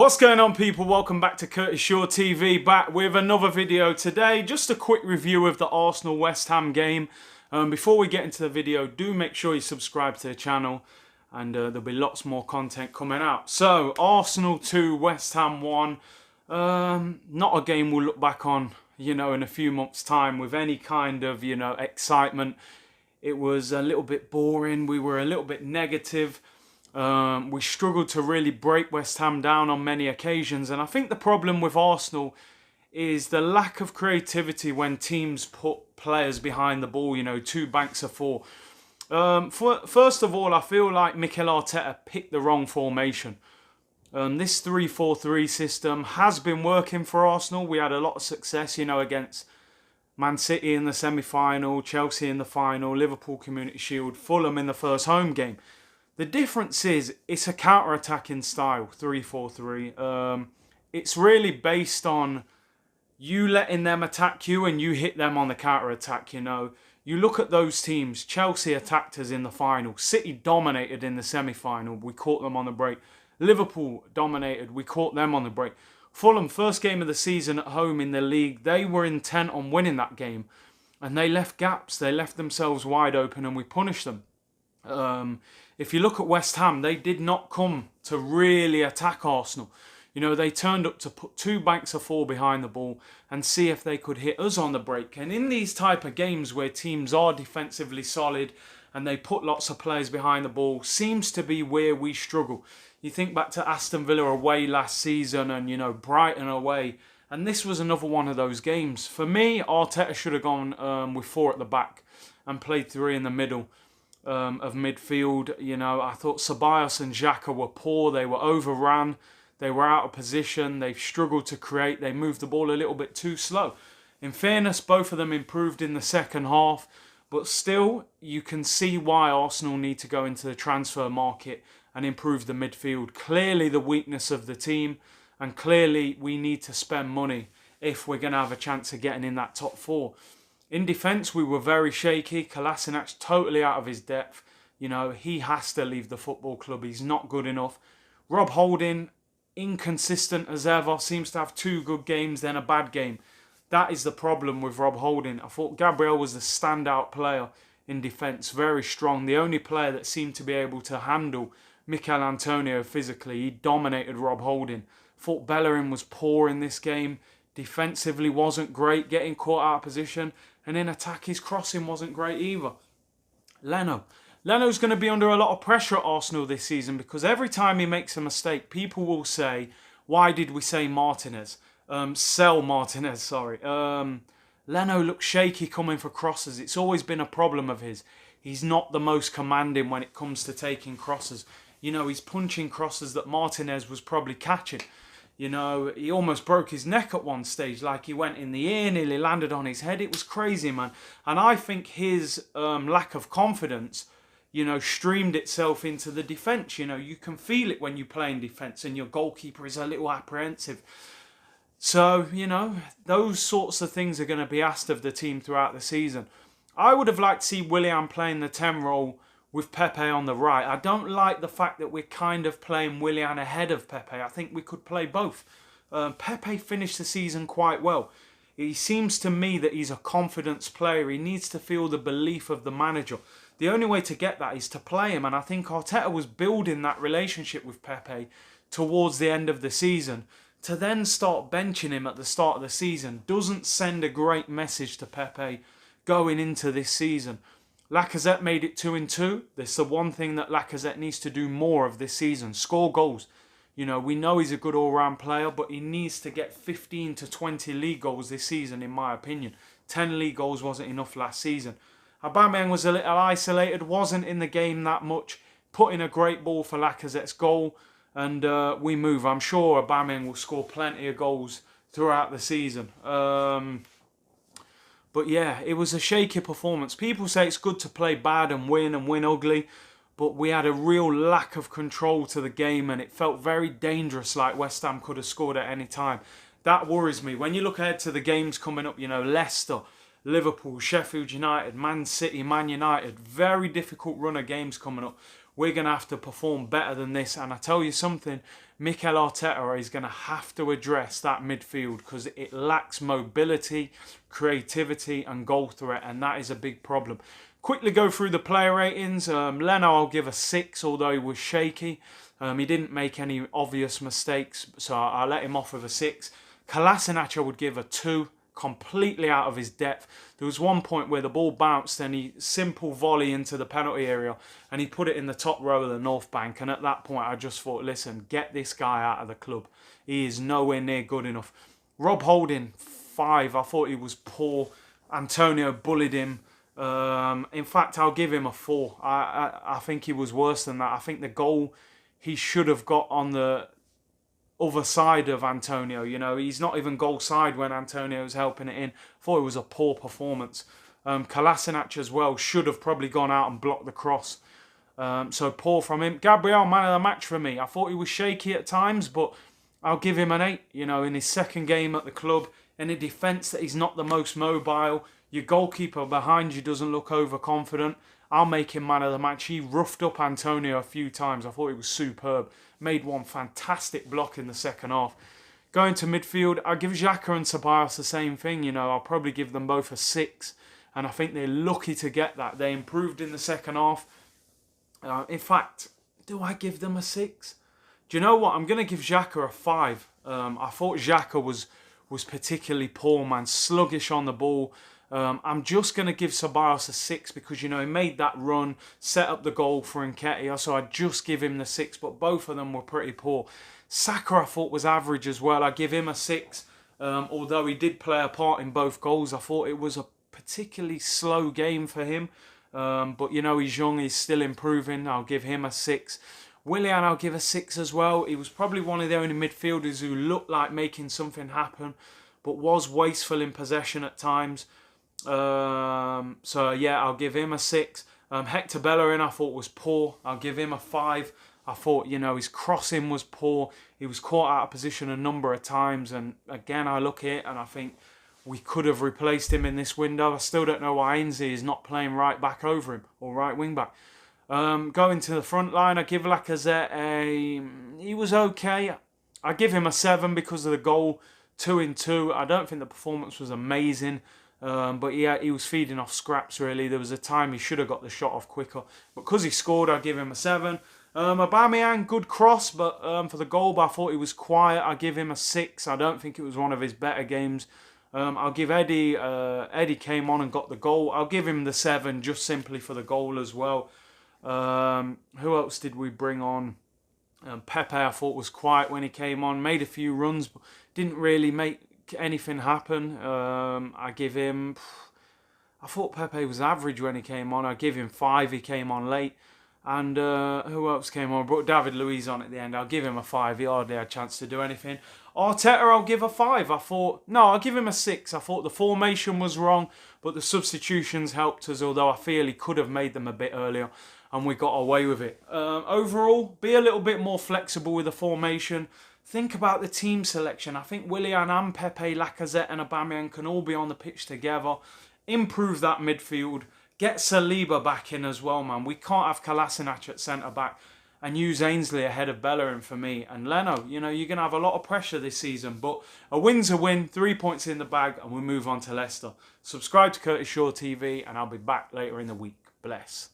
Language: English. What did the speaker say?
What's going on, people? Welcome back to Curtis Shaw TV, back with another video today. Just a quick review of the Arsenal-West Ham game. Before we get into the video, do make sure you subscribe to the channel and there'll be lots more content coming out. So, Arsenal 2, West Ham 1. Not a game we'll look back on, in a few months' time with any kind of, excitement. It was a little bit boring. We were a little bit negative. We struggled to really break West Ham down on many occasions, and I think the problem with Arsenal is the lack of creativity when teams put players behind the ball, two banks of four. First of all, I feel like Mikel Arteta picked the wrong formation. This 3-4-3 system has been working for Arsenal. We had a lot of success, against Man City in the semi-final, Chelsea in the final, Liverpool Community Shield, Fulham in the first home game. The difference is it's a counter-attacking style, 3-4-3. It's really based on you letting them attack you and you hit them on the counter-attack, You look at those teams. Chelsea attacked us in the final. City dominated in the semi-final. We caught them on the break. Liverpool dominated. We caught them on the break. Fulham, first game of the season at home in the league, they were intent on winning that game. And they left gaps. They left themselves wide open and we punished them. If you look at West Ham, they did not come to really attack Arsenal. They turned up to put two banks of four behind the ball and see if they could hit us on the break. And in these type of games where teams are defensively solid and they put lots of players behind the ball, seems to be where we struggle. You think back to Aston Villa away last season and, Brighton away. And this was another one of those games. For me, Arteta should have gone with four at the back and played three in the middle. Of midfield, I thought Ceballos and Xhaka were poor. They were overrun. They were out of position. They've struggled to create. They moved the ball a little bit too slow. In fairness, both of them improved in the second half, but still, you can see why Arsenal need to go into the transfer market and improve the midfield. Clearly the weakness of the team, and clearly we need to spend money if we're going to have a chance of getting in that top four. In defence, we were very shaky. Kolasinac totally out of his depth. He has to leave the football club. He's not good enough. Rob Holding, inconsistent as ever. Seems to have two good games, then a bad game. That is the problem with Rob Holding. I thought Gabriel was the standout player in defence. Very strong. The only player that seemed to be able to handle Mikel Antonio physically. He dominated Rob Holding. Thought Bellerin was poor in this game. Defensively wasn't great, getting caught out of position. And in attack, his crossing wasn't great either. Leno's going to be under a lot of pressure at Arsenal this season because every time he makes a mistake, people will say, why did we say Martinez? Sell Martinez, sorry. Leno looks shaky coming for crosses. It's always been a problem of his. He's not the most commanding when it comes to taking crosses. He's punching crosses that Martinez was probably catching. He almost broke his neck at one stage, like he went in the air, nearly landed on his head. It was crazy, man. And I think his lack of confidence, streamed itself into the defence. You can feel it when you play in defence and your goalkeeper is a little apprehensive. So, those sorts of things are going to be asked of the team throughout the season. I would have liked to see Willian playing the 10 role with Pepe on the right. I don't like the fact that we're kind of playing Willian ahead of Pepe. I think we could play both. Pepe finished the season quite well. He seems to me that he's a confidence player. He needs to feel the belief of the manager. The only way to get that is to play him, and I think Arteta was building that relationship with Pepe towards the end of the season. To then start benching him at the start of the season doesn't send a great message to Pepe going into this season. Lacazette made it 2-2. That's the one thing that Lacazette needs to do more of this season. Score goals. We know he's a good all-round player, but he needs to get 15 to 20 league goals this season, in my opinion. 10 league goals wasn't enough last season. Aubameyang was a little isolated, wasn't in the game that much. Put in a great ball for Lacazette's goal, and we move. I'm sure Aubameyang will score plenty of goals throughout the season. But yeah, it was a shaky performance. People say it's good to play bad and win ugly. But we had a real lack of control to the game and it felt very dangerous, like West Ham could have scored at any time. That worries me. When you look ahead to the games coming up, Leicester, Liverpool, Sheffield United, Man City, Man United, very difficult run of games coming up. we're going to have to perform better than this. And I tell you something, Mikel Arteta is going to have to address that midfield because it lacks mobility, creativity and goal threat, and that is a big problem. Quickly go through the player ratings. Leno I'll give a 6, although he was shaky. He didn't make any obvious mistakes, so I'll let him off with a 6. Kolasinac I would give a 2, completely out of his depth. There was one point where the ball bounced and he simple volley into the penalty area and he put it in the top row of the North Bank, and at that point I just thought, listen, get this guy out of the club. He is nowhere near good enough. Rob Holding, 5. I thought he was poor. Antonio bullied him. In fact, I'll give him a 4. I think he was worse than that. I think the goal he should have got on the other side of Antonio. You know, he's not even goal side when Antonio's helping it in. I thought it was a poor performance. Kolasinac as well should have probably gone out and blocked the cross. So poor from him. Gabriel, man of the match for me. I thought he was shaky at times, but I'll give him an 8. You know, in his second game at the club, in a defence that he's not the most mobile. Your goalkeeper behind you doesn't look overconfident. I'll make him man of the match. He roughed up Antonio a few times. I thought he was superb. Made one fantastic block in the second half. Going to midfield, I'll give Xhaka and Ceballos the same thing. You know, I'll probably give them both a 6. And I think they're lucky to get that. They improved in the second half. In fact, do I give them a 6? Do you know what? I'm going to give Xhaka a 5. I thought Xhaka was particularly poor, man. Sluggish on the ball. I'm just going to give Ceballos a 6 because, you know, he made that run, set up the goal for Nketiah, so I'd just give him the 6, but both of them were pretty poor. Saka I thought was average as well. I give him a 6, although he did play a part in both goals. I thought it was a particularly slow game for him, but, you know, he's young, he's still improving. I'll give him a 6. Willian I'll give a 6 as well. He was probably one of the only midfielders who looked like making something happen, but was wasteful in possession at times. So yeah, I'll give him a 6. Hector Bellerin I thought was poor. I'll give him a 5. I thought, you know, his crossing was poor. He was caught out of position a number of times, and again I look at it and I think we could have replaced him in this window. I still don't know why Ainsley is not playing right back over him, or right wing back. Going to the front line, I give Lacazette he was okay. I give him a 7 because of the goal, 2-in-2. I don't think the performance was amazing. But yeah, he was feeding off scraps really. There was a time he should have got the shot off quicker. But because he scored, I give him a 7. Aubameyang, good cross, but for the goal, but I thought he was quiet. I give him a 6. I don't think it was one of his better games. I'll give Eddie. Eddie came on and got the goal. I'll give him the 7 just simply for the goal as well. Who else did we bring on? Pepe I thought was quiet when he came on. Made a few runs, but didn't really make anything happen. I give him... I thought Pepe was average when he came on. I give him 5. He came on late. And who else came on? I brought David Luiz on at the end. I'll give him a 5. He hardly had a chance to do anything. Arteta, I'll give a 5. I'll give him a 6. I thought the formation was wrong, but the substitutions helped us, although I feel he could have made them a bit earlier, and we got away with it. Overall, be a little bit more flexible with the formation. Think about the team selection. I think Willian and Pepe, Lacazette and Aubameyang can all be on the pitch together. Improve that midfield. Get Saliba back in as well, man. We can't have Kolasinac at centre-back and use Ainsley ahead of Bellerin for me. And Leno, you know, you're going to have a lot of pressure this season. But a win's a win, 3 points in the bag, and we move on to Leicester. Subscribe to Curtis Shaw TV, and I'll be back later in the week. Bless.